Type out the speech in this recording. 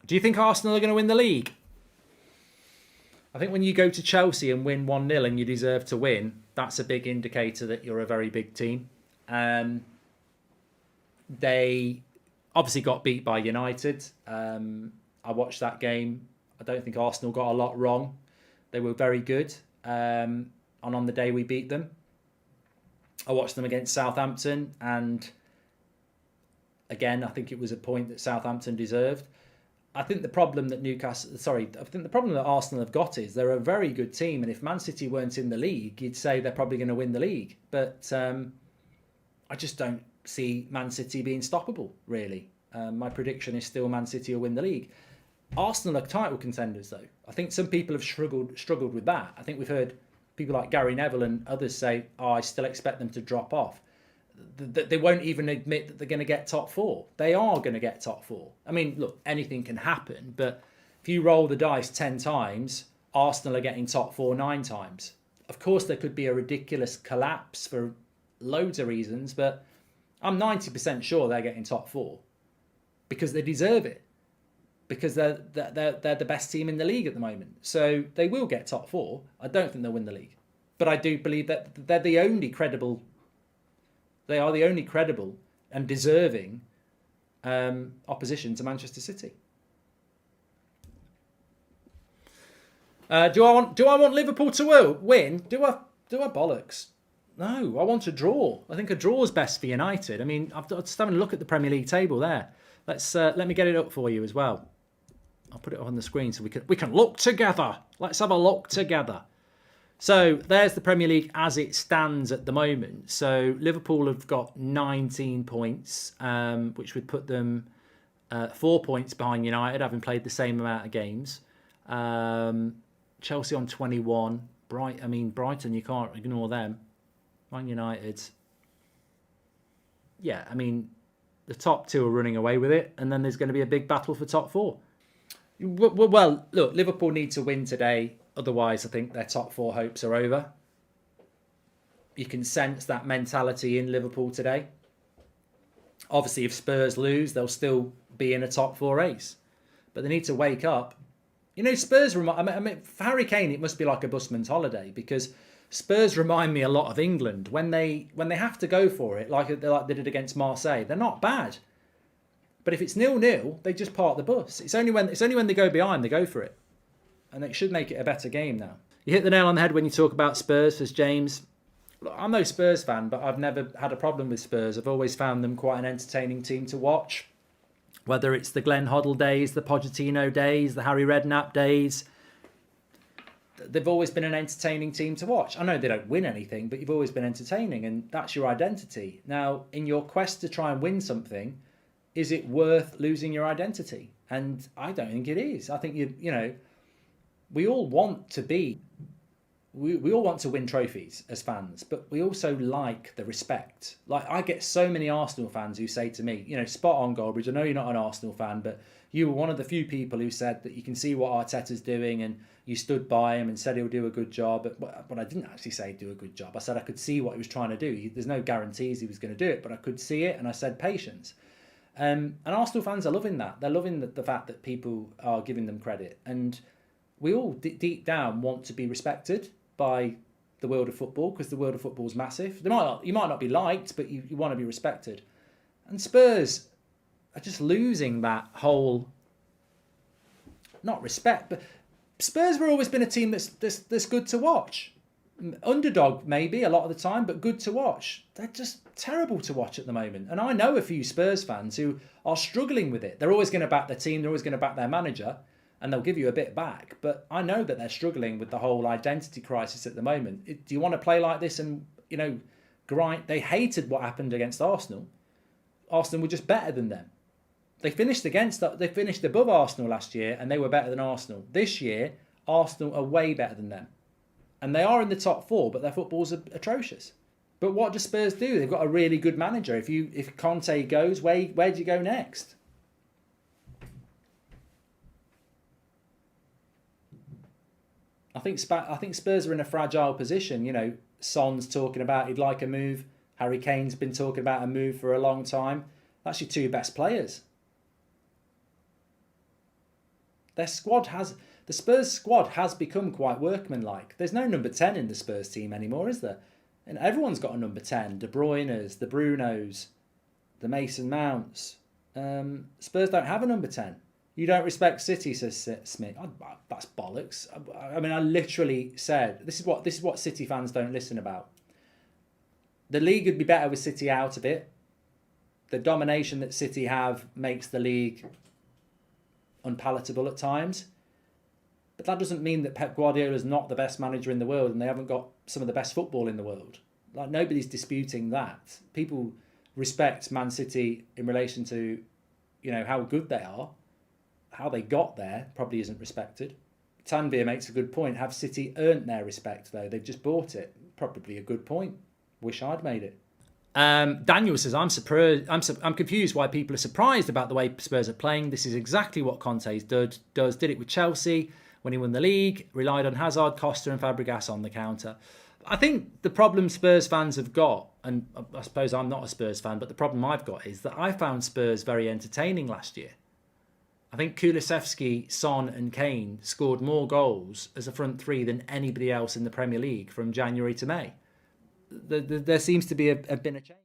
Do you think Arsenal are going to win the league? I think when you go to Chelsea and win 1-0 and you deserve to win, that's a big indicator that you're a very big team. They obviously got beat by United. I watched that game. I don't think Arsenal got a lot wrong. They were very good. And on the day we beat them, I watched them against Southampton. And again, I think it was a point that Southampton deserved. I think the problem that Arsenal have got is they're a very good team. And if Man City weren't in the league, you'd say they're probably going to win the league. But I just don't see Man City being stoppable, really. My prediction is still Man City will win the league. Arsenal are title contenders, though. I think some people have struggled with that. I think we've heard people like Gary Neville and others say, I still expect them to drop off. They won't even admit that they're going to get top four. They are going to get top four. I mean, look, anything can happen, but if you roll the dice 10 times, Arsenal are getting top four 9 times. Of course, there could be a ridiculous collapse for loads of reasons, but I'm 90% sure they're getting top four because they deserve it. Because they're the best team in the league at the moment. So they will get top four. I don't think they'll win the league. But I do believe that they're the only credible... They are the only credible and deserving opposition to Manchester City. Do I want Liverpool to win? Do I bollocks? No, I want a draw. I think a draw is best for United. I mean, I'm just having a look at the Premier League table there. Let me get it up for you as well. I'll put it on the screen so we can look together. Let's have a look together. So there's the Premier League as it stands at the moment. So Liverpool have got 19 points, which would put them 4 points behind United, having played the same amount of games. Chelsea on 21. Brighton, you can't ignore them. Man United. Yeah, I mean, the top 2 are running away with it, and then there's going to be a big battle for top 4. Well, look, Liverpool need to win today. Otherwise, I think their top 4 hopes are over. You can sense that mentality in Liverpool today. Obviously, if Spurs lose, they'll still be in a top 4 race. But they need to wake up. You know, Spurs for Harry Kane, it must be like a busman's holiday because Spurs remind me a lot of England when they have to go for it, like they did against Marseille. They're not bad. But if it's 0-0, they just park the bus. It's only when they go behind they go for it. And it should make it a better game now. You hit the nail on the head when you talk about Spurs, says James. Look, I'm no Spurs fan, but I've never had a problem with Spurs. I've always found them quite an entertaining team to watch. Whether it's the Glenn Hoddle days, the Pochettino days, the Harry Redknapp days. They've always been an entertaining team to watch. I know they don't win anything, but you've always been entertaining, and that's your identity. Now, in your quest to try and win something, is it worth losing your identity? And I don't think it is. I think we all want to be, we all want to win trophies as fans, but we also like the respect. Like, I get so many Arsenal fans who say to me, spot on, Goldbridge, I know you're not an Arsenal fan, but you were one of the few people who said that you can see what Arteta's doing and you stood by him and said he'll do a good job. But I didn't actually say do a good job. I said I could see what he was trying to do. There's no guarantees he was going to do it, but I could see it, and I said patience. And Arsenal fans are loving that. They're loving the fact that people are giving them credit. And we all deep down want to be respected by the world of football because the world of football is massive. You might not be liked, but you want to be respected. And Spurs are just losing that whole, not respect, but Spurs have always been a team that's good to watch. Underdog maybe a lot of the time, but good to watch. They're just terrible to watch at the moment. And I know a few Spurs fans who are struggling with it. They're always going to back their team. They're always going to back their manager. And they'll give you a bit back. But I know that they're struggling with the whole identity crisis at the moment. Do you want to play like this and, grind? They hated what happened against Arsenal. Arsenal were just better than them. They finished above Arsenal last year and they were better than Arsenal. This year, Arsenal are way better than them. And they are in the top 4, but their football's atrocious. But what do Spurs do? They've got a really good manager. If Conte goes, where do you go next? I think Spurs are in a fragile position. Son's talking about he'd like a move. Harry Kane's been talking about a move for a long time. That's your 2 best players. The Spurs squad has become quite workmanlike. There's no number 10 in the Spurs team anymore, is there? And everyone's got a number 10. De Bruyne's, the Brunos, the Mason Mounts. Spurs don't have a number 10. You don't respect City, says Smith. That's bollocks. I mean, I literally said, this is what City fans don't listen about. The league would be better with City out of it. The domination that City have makes the league unpalatable at times. But that doesn't mean that Pep Guardiola is not the best manager in the world and they haven't got some of the best football in the world. Like, nobody's disputing that. People respect Man City in relation to, how good they are. How they got there probably isn't respected. Tanvir makes a good point. Have City earned their respect, though? They've just bought it. Probably a good point. Wish I'd made it. Daniel says, I'm confused why people are surprised about the way Spurs are playing. This is exactly what Conte did it with Chelsea when he won the league, relied on Hazard, Costa and Fabregas on the counter. I think the problem Spurs fans have got, and I suppose I'm not a Spurs fan, but the problem I've got is that I found Spurs very entertaining last year. I think Kulusevski, Son and Kane scored more goals as a front three than anybody else in the Premier League from January to May. There seems to be been a change.